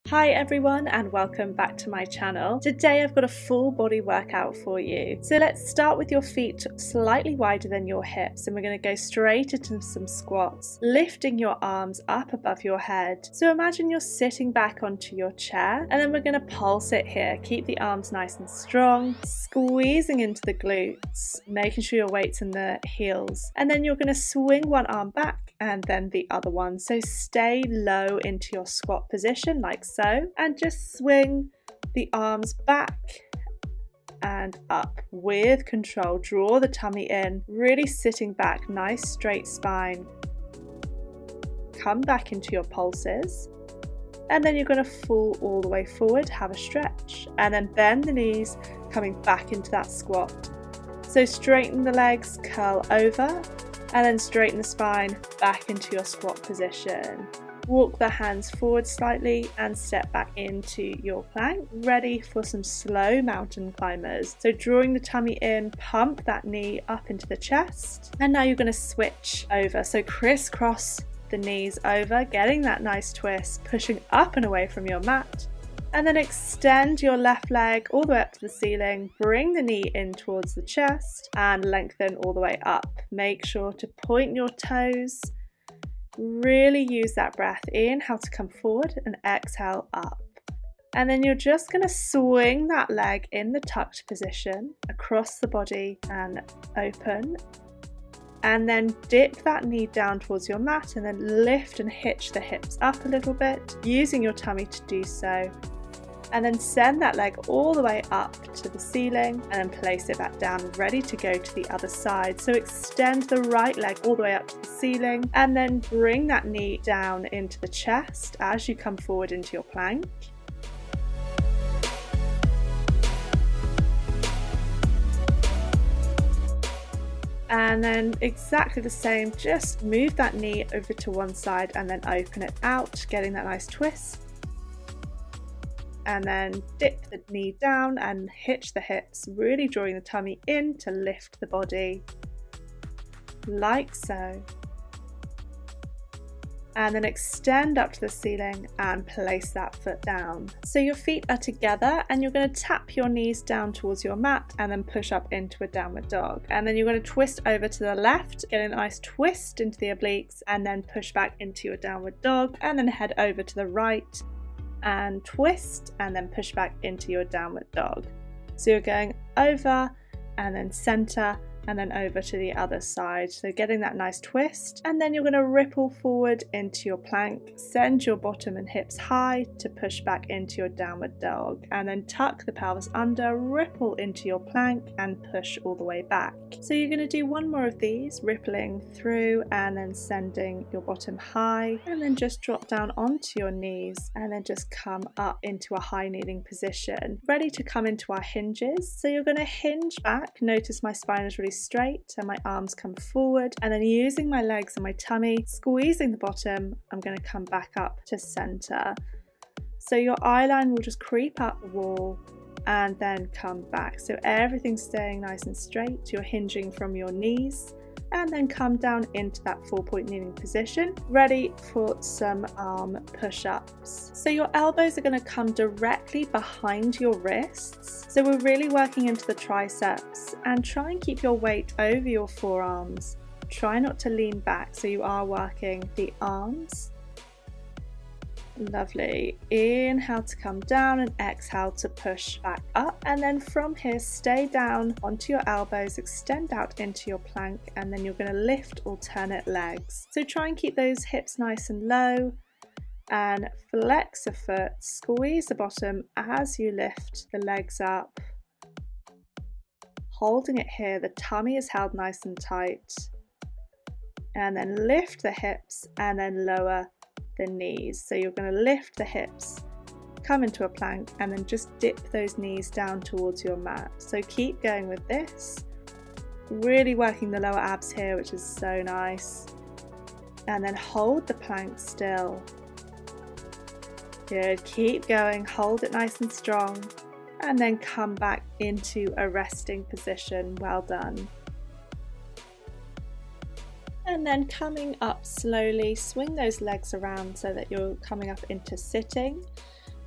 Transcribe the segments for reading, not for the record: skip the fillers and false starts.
Hi everyone and welcome back to my channel. Today I've got a full body workout for you. So let's start with your feet slightly wider than your hips and we're going to go straight into some squats, lifting your arms up above your head. So imagine you're sitting back onto your chair and then we're going to pulse it here. Keep the arms nice and strong, squeezing into the glutes, making sure your weight's in the heels. And then you're going to swing one arm back and then the other one. So stay low into your squat position like so, and just swing the arms back and up with control. Draw the tummy in, really sitting back, nice straight spine. Come back into your pulses, and then you're going to fall all the way forward, have a stretch, and then bend the knees, coming back into that squat. So straighten the legs, curl over, and then straighten the spine back into your squat position. Walk the hands forward slightly and step back into your plank, ready for some slow mountain climbers. So drawing the tummy in, pump that knee up into the chest, and now you're going to switch over. So crisscross the knees over, getting that nice twist, pushing up and away from your mat, and then extend your left leg all the way up to the ceiling. Bring the knee in towards the chest and lengthen all the way up. Make sure to point your toes. Really use that breath. Inhale to come forward and exhale up. And then you're just going to swing that leg in the tucked position across the body and open. And then dip that knee down towards your mat and then lift and hitch the hips up a little bit, using your tummy to do so. And then send that leg all the way up to the ceiling and then place it back down, ready to go to the other side. So extend the right leg all the way up to the ceiling and then bring that knee down into the chest as you come forward into your plank. And then exactly the same, just move that knee over to one side and then open it out, getting that nice twist. And then dip the knee down and hitch the hips, really drawing the tummy in to lift the body, like so. And then extend up to the ceiling and place that foot down. So your feet are together and you're going to tap your knees down towards your mat and then push up into a downward dog. And then you're going to twist over to the left, get a nice twist into the obliques and then push back into your downward dog, and then head over to the right and twist and then push back into your downward dog. So you're going over and then center and then over to the other side, so getting that nice twist, and then you're going to ripple forward into your plank, send your bottom and hips high to push back into your downward dog, and then tuck the pelvis under, ripple into your plank and push all the way back. So you're going to do one more of these, rippling through and then sending your bottom high, and then just drop down onto your knees and then just come up into a high kneeling position, ready to come into our hinges. So you're going to hinge back. Notice my spine is really straight and my arms come forward, and then using my legs and my tummy, squeezing the bottom, I'm going to come back up to center. So your eye line will just creep up the wall and then come back. So everything's staying nice and straight. You're hinging from your knees and then come down into that 4-point kneeling position, ready for some arm push-ups. So your elbows are going to come directly behind your wrists. So we're really working into the triceps, and try and keep your weight over your forearms. Try not to lean back, so you are working the arms. Lovely. Inhale to come down and exhale to push back up, and then from here stay down onto your elbows, extend out into your plank, and then you're going to lift alternate legs. So try and keep those hips nice and low and flex a foot, squeeze the bottom as you lift the legs up, holding it here. The tummy is held nice and tight, and then lift the hips and then lower the knees. So you're going to lift the hips, come into a plank, and then just dip those knees down towards your mat. So keep going with this, really working the lower abs here, which is so nice, and then hold the plank still. Good, keep going, hold it nice and strong, and then come back into a resting position. Well done. And then coming up slowly, swing those legs around so that you're coming up into sitting.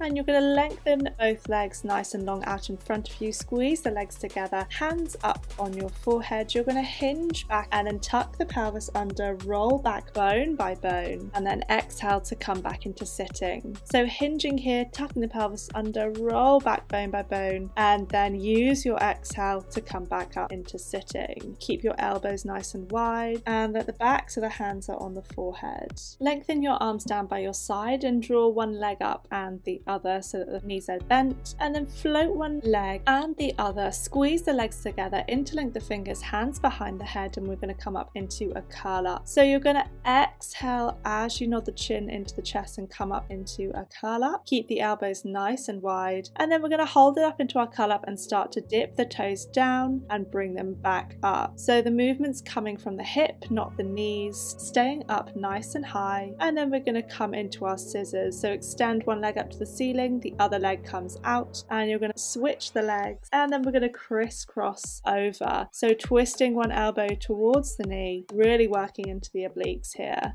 And you're going to lengthen both legs nice and long out in front of you, squeeze the legs together, hands up on your forehead. You're going to hinge back and then tuck the pelvis under, roll back bone by bone, and then exhale to come back into sitting. So hinging here, tucking the pelvis under, roll back bone by bone, and then use your exhale to come back up into sitting. Keep your elbows nice and wide and at the back so the hands are on the forehead. Lengthen your arms down by your side and draw one leg up and the other so that the knees are bent, and then float one leg and the other, squeeze the legs together, interlink the fingers, hands behind the head, and we're going to come up into a curl up. So you're going to exhale as you nod the chin into the chest and come up into a curl up. Keep the elbows nice and wide, and then we're going to hold it up into our curl up and start to dip the toes down and bring them back up. So the movement's coming from the hip, not the knees, staying up nice and high, and then we're going to come into our scissors. So extend one leg up to the ceiling, the other leg comes out, and you're going to switch the legs, and then we're going to crisscross over. So twisting one elbow towards the knee, really working into the obliques here.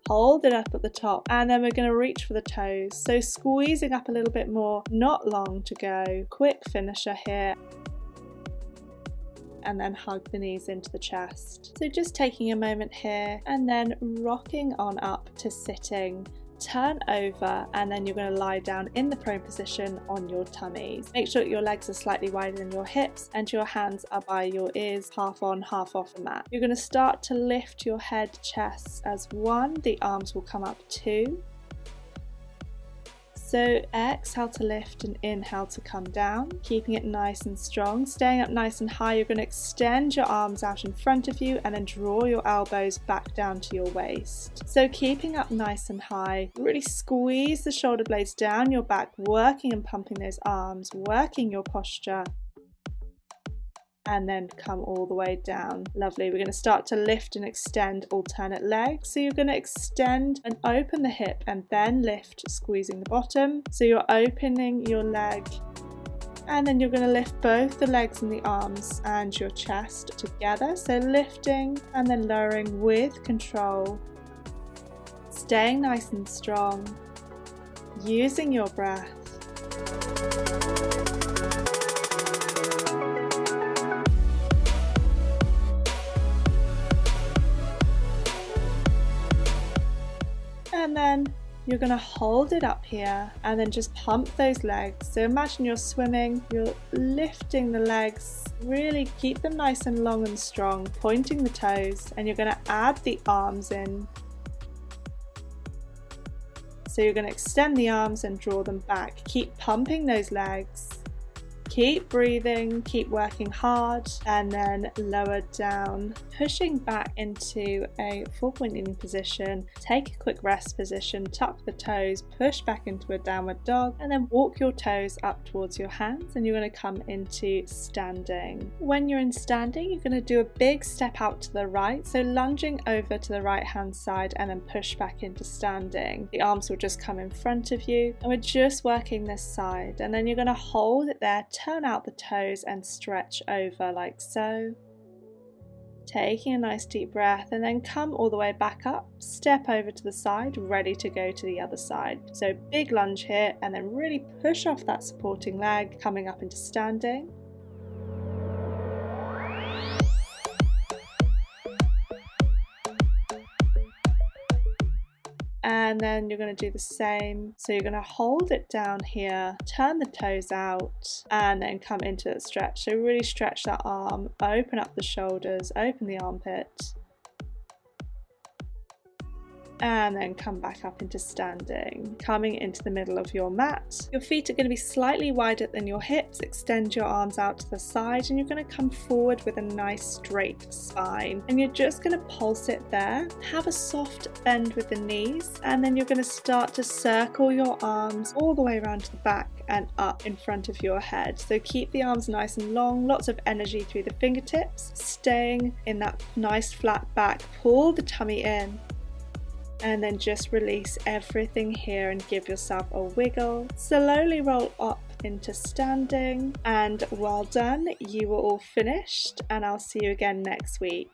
Hold it up at the top, and then we're going to reach for the toes. So squeezing up a little bit more, not long to go. Quick finisher here. And then hug the knees into the chest. So just taking a moment here and then rocking on up to sitting. Turn over, and then you're going to lie down in the prone position on your tummies. Make sure that your legs are slightly wider than your hips and your hands are by your ears, half on, half off the mat. You're going to start to lift your head, chest as one. The arms will come up 2. So exhale to lift and inhale to come down, keeping it nice and strong. Staying up nice and high, you're going to extend your arms out in front of you and then draw your elbows back down to your waist. So keeping up nice and high, really squeeze the shoulder blades down your back, working and pumping those arms, working your posture. And then come all the way down. Lovely. We're going to start to lift and extend alternate legs. So you're going to extend and open the hip and then lift, squeezing the bottom. So you're opening your leg, and then you're going to lift both the legs and the arms and your chest together. So lifting and then lowering with control, staying nice and strong, using your breath. And then you're going to hold it up here and then just pump those legs. So imagine you're swimming, you're lifting the legs, really keep them nice and long and strong, pointing the toes, and you're going to add the arms in. So you're going to extend the arms and draw them back. Keep pumping those legs. Keep breathing, keep working hard, and then lower down, pushing back into a 4-point kneeling position. Take a quick rest position, tuck the toes, push back into a downward dog, and then walk your toes up towards your hands, and you're going to come into standing. When you're in standing, you're going to do a big step out to the right, so lunging over to the right hand side and then push back into standing. The arms will just come in front of you, and we're just working this side, and then you're going to hold it there, turn out the toes and stretch over like so. Taking a nice deep breath, and then come all the way back up, step over to the side, ready to go to the other side. So big lunge here, and then really push off that supporting leg, coming up into standing. And then you're going to do the same. So you're going to hold it down here, turn the toes out, and then come into that stretch. So really stretch that arm, open up the shoulders, open the armpit, and then come back up into standing, coming into the middle of your mat. Your feet are going to be slightly wider than your hips. Extend your arms out to the side, and you're going to come forward with a nice straight spine, and you're just going to pulse it there. Have a soft bend with the knees, and then you're going to start to circle your arms all the way around to the back and up in front of your head. So keep the arms nice and long, lots of energy through the fingertips, staying in that nice flat back. Pull the tummy in, and then just release everything here and give yourself a wiggle. Slowly roll up into standing, and well done, you are all finished, and I'll see you again next week.